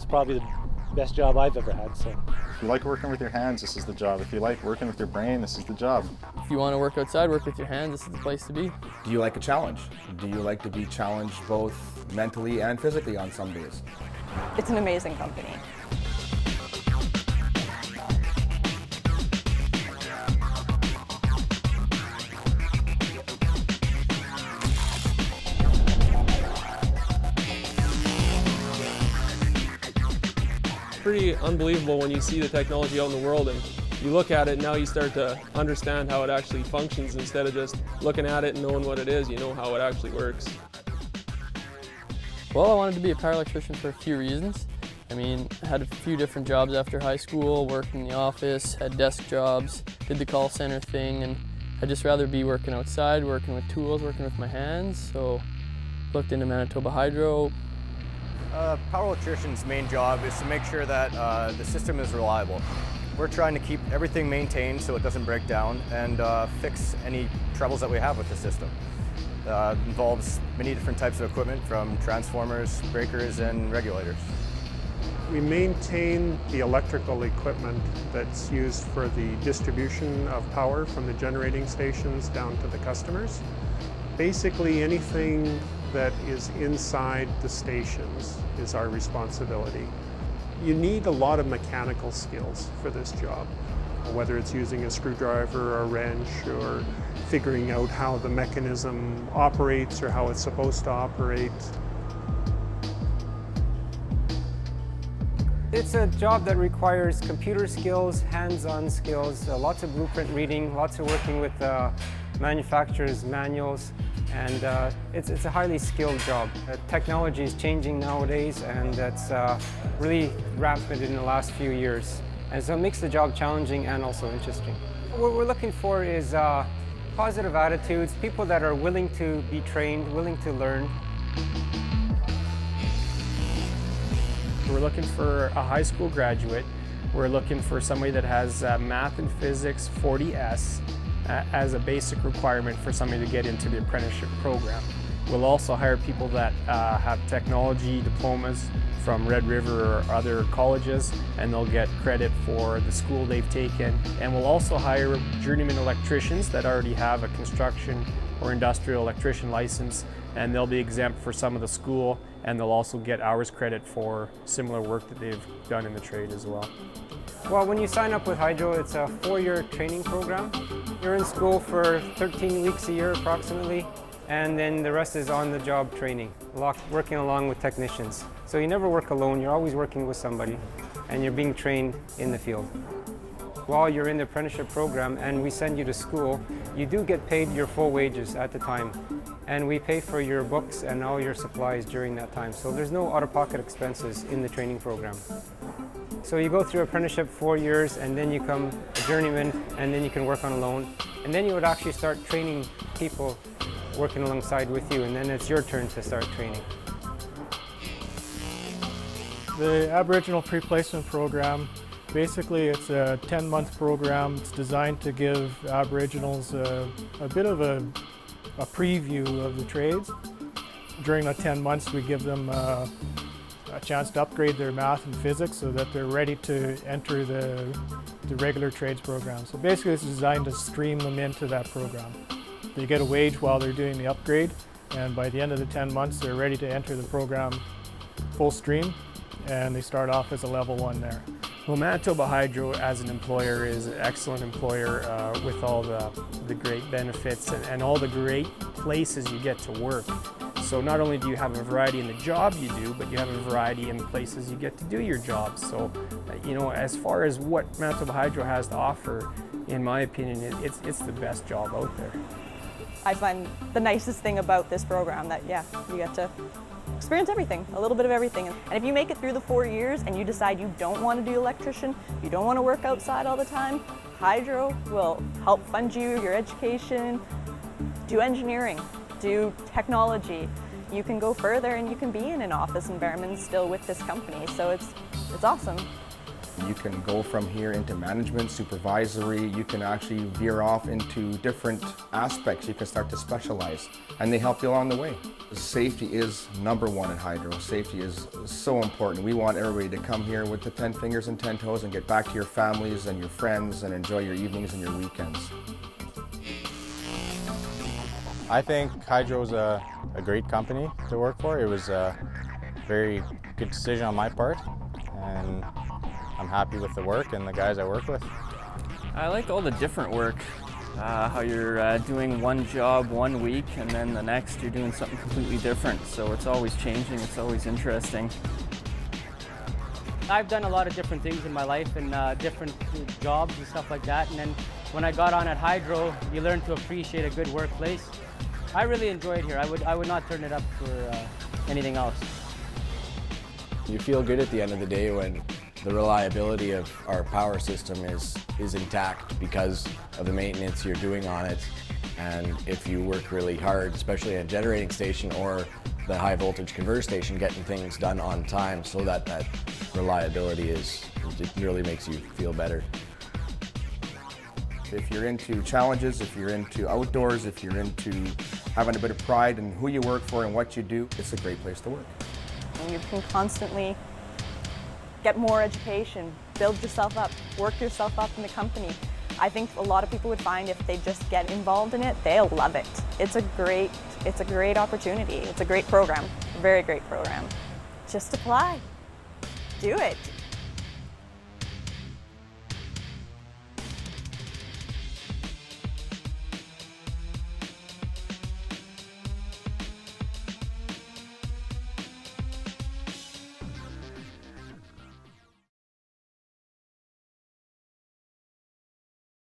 probably the best job I've ever had. So. If you like working with your hands, this is the job. If you like working with your brain, this is the job. If you want to work outside, work with your hands, this is the place to be. Do you like a challenge? Do you like to be challenged both mentally and physically on some days? It's an amazing company. Pretty unbelievable when you see the technology out in the world and you look at it and now you start to understand how it actually functions instead of just looking at it and knowing what it is. You know how it actually works. Well, I wanted to be a power electrician for a few reasons. I mean, I had a few different jobs after high school, worked in the office, had desk jobs, did the call center thing, and I'd just rather be working outside, working with tools, working with my hands, so looked into Manitoba Hydro. Power electrician's main job is to make sure that the system is reliable. We're trying to keep everything maintained so it doesn't break down and fix any troubles that we have with the system. Involves many different types of equipment from transformers, breakers, and regulators. We maintain the electrical equipment that's used for the distribution of power from the generating stations down to the customers. Basically anything that is inside the stations is our responsibility. You need a lot of mechanical skills for this job, whether it's using a screwdriver or a wrench or figuring out how the mechanism operates or how it's supposed to operate. It's a job that requires computer skills, hands-on skills, lots of blueprint reading, lots of working with manufacturers' manuals, and it's a highly skilled job. Technology is changing nowadays, and that's really rampant in the last few years. And so it makes the job challenging and also interesting. What we're looking for is positive attitudes, people that are willing to be trained, willing to learn. We're looking for a high school graduate. We're looking for somebody that has math and physics 40S as a basic requirement for somebody to get into the apprenticeship program. We'll also hire people that have technology diplomas from Red River or other colleges, and they'll get credit for the school they've taken. And we'll also hire journeyman electricians that already have a construction or industrial electrician license, and they'll be exempt for some of the school, and they'll also get hours credit for similar work that they've done in the trade as well. Well, when you sign up with Hydro, it's a 4-year training program. You're in school for 13 weeks a year approximately, and then the rest is on-the-job training, working along with technicians. So you never work alone, you're always working with somebody, and you're being trained in the field. While you're in the apprenticeship program and we send you to school, you do get paid your full wages at the time. And we pay for your books and all your supplies during that time. So there's no out-of-pocket expenses in the training program. So you go through apprenticeship 4 years, and then you become a journeyman, and then you can work on a loan. And then you would actually start training people working alongside with you, and then it's your turn to start training. The Aboriginal Pre-Placement Program, basically it's a 10-month program. It's designed to give Aboriginals a bit of a preview of the trades. During the 10 months we give them a chance to upgrade their math and physics so that they're ready to enter the regular trades program. So basically it's designed to stream them into that program. They get a wage while they're doing the upgrade, and by the end of the 10 months they're ready to enter the program full stream, and they start off as a level 1 there. Well, Manitoba Hydro as an employer is an excellent employer with all the great benefits and all the great places you get to work. So not only do you have a variety in the job you do, but you have a variety in places you get to do your job. So, you know, as far as what Manitoba Hydro has to offer, in my opinion, it's the best job out there. I find the nicest thing about this program that, yeah, you get to experience everything, a little bit of everything. And if you make it through the 4 years and you decide you don't want to do electrician, you don't want to work outside all the time, Hydro will help fund you, your education, do engineering, do technology. You can go further and you can be in an office environment still with this company, so it's awesome. You can go from here into management, supervisory, you can actually veer off into different aspects. You can start to specialize, and they help you along the way. Safety is #1 in hydro. Safety is so important. We want everybody to come here with the 10 fingers and 10 toes and get back to your families and your friends and enjoy your evenings and your weekends. I think Hydro is a great company to work for. It was a very good decision on my part, and I'm happy with the work and the guys I work with. I like all the different work, how you're doing one job one week and then the next you're doing something completely different. So it's always changing, it's always interesting. I've done a lot of different things in my life and different jobs and stuff like that. And then when I got on at Hydro, you learn to appreciate a good workplace. I really enjoyed here. I would not turn it up for anything else. You feel good at the end of the day when the reliability of our power system is intact because of the maintenance you're doing on it. And if you work really hard, especially at a generating station or the high voltage converter station, getting things done on time so that reliability it really makes you feel better. If you're into challenges, if you're into outdoors, if you're into having a bit of pride in who you work for and what you do, it's a great place to work. And you can constantly get more education, build yourself up, work yourself up in the company. I think a lot of people would find if they just get involved in it, they'll love it. It's a great opportunity. It's a great program, a very great program. Just apply, do it.